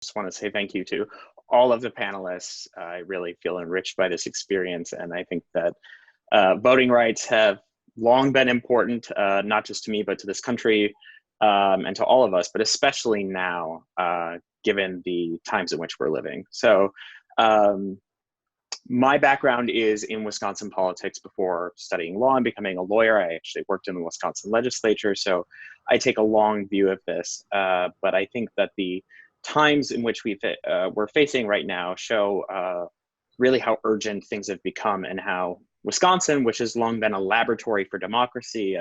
just want to say thank you to all of the panelists. I really feel enriched by this experience, and I think that voting rights have long been important, not just to me, but to this country and to all of us, but especially now, given the times in which we're living. So my background is in Wisconsin politics. Before studying law and becoming a lawyer, I actually worked in the Wisconsin legislature. So I take a long view of this, but I think that the times in which we're facing right now show really how urgent things have become, and how Wisconsin, which has long been a laboratory for democracy,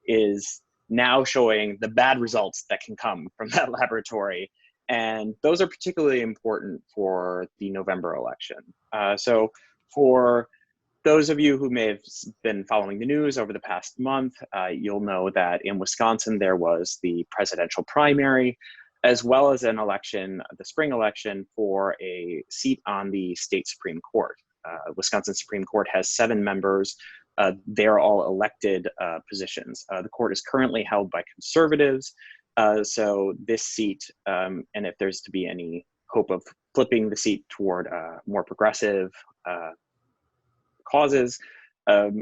is now showing the bad results that can come from that laboratory. And those are particularly important for the November election. So for those of you who may have been following the news over the past month, you'll know that in Wisconsin, there was the presidential primary, as well as an election, the spring election, for a seat on the state Supreme Court. Wisconsin Supreme Court has 7 members. They're all elected positions. The court is currently held by conservatives. So this seat, and if there's to be any hope of flipping the seat toward more progressive causes,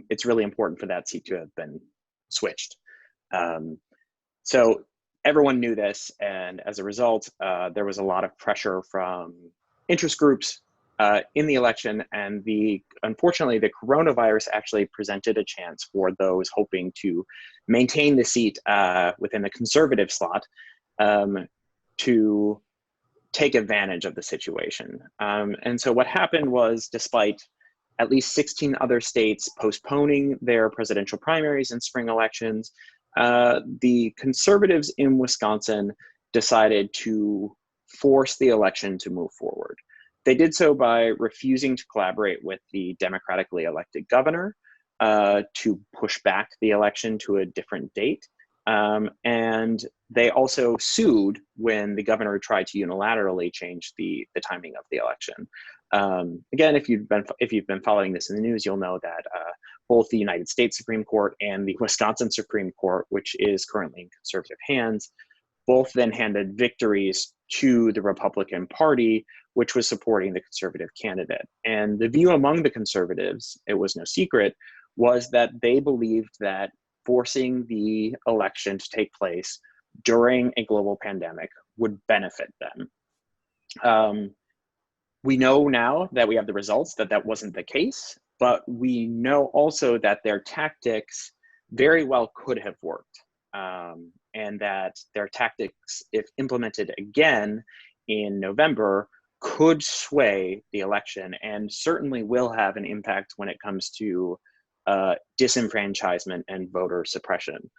it's really important for that seat to have been switched. So everyone knew this, and as a result, there was a lot of pressure from interest groups in the election, and unfortunately, the coronavirus actually presented a chance for those hoping to maintain the seat within the conservative slot to take advantage of the situation. And so what happened was, despite at least 16 other states postponing their presidential primaries and spring elections, the conservatives in Wisconsin decided to force the election to move forward. They did so by refusing to collaborate with the democratically elected governor to push back the election to a different date. And they also sued when the governor tried to unilaterally change the timing of the election. Again, if you've been following this in the news, you'll know that both the United States Supreme Court and the Wisconsin Supreme Court, which is currently in conservative hands, both then handed victories to the Republican Party, which was supporting the conservative candidate. And the view among the conservatives, it was no secret, was that they believed that forcing the election to take place during a global pandemic would benefit them. We know now that we have the results that that wasn't the case, but we know also that their tactics very well could have worked, and that their tactics, if implemented again in November, could sway the election and certainly will have an impact when it comes to disenfranchisement and voter suppression.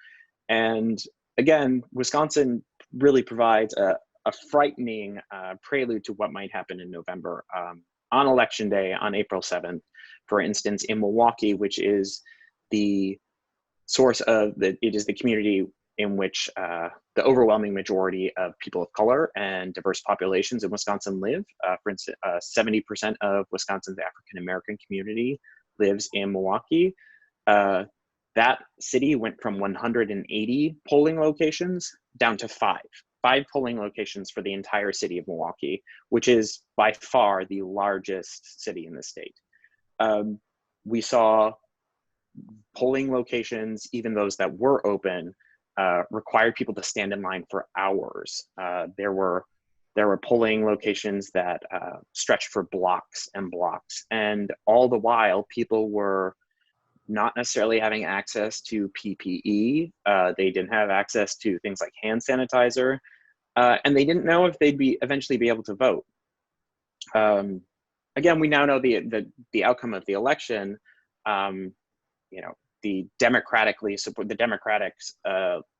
And again, Wisconsin really provides a frightening prelude to what might happen in November. On Election Day, on April 7th, for instance, in Milwaukee, which is the source of it is the community in which the overwhelming majority of people of color and diverse populations in Wisconsin live. For instance, 70% of Wisconsin's African-American community lives in Milwaukee. That city went from 180 polling locations down to 5 polling locations for the entire city of Milwaukee, which is by far the largest city in the state. We saw polling locations, even those that were open, required people to stand in line for hours. There were polling locations that stretched for blocks and blocks, and all the while people were not necessarily having access to PPE. They didn't have access to things like hand sanitizer, and they didn't know if they'd eventually be able to vote. Again, we now know the outcome of the election. The Democratic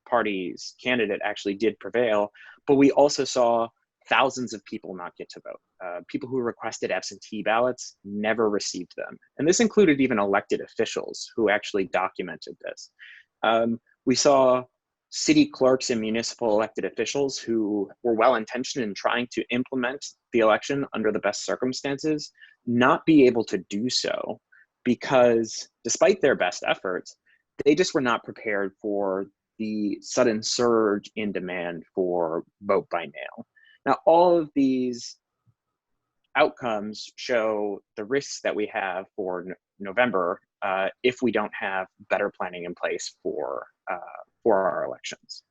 Party's candidate actually did prevail, but we also saw thousands of people not get to vote. People who requested absentee ballots never received them. And this included even elected officials who actually documented this. We saw city clerks and municipal elected officials who were well-intentioned in trying to implement the election under the best circumstances not be able to do so, because despite their best efforts, they just were not prepared for the sudden surge in demand for vote by mail. Now, all of these outcomes show the risks that we have for November if we don't have better planning in place for our elections.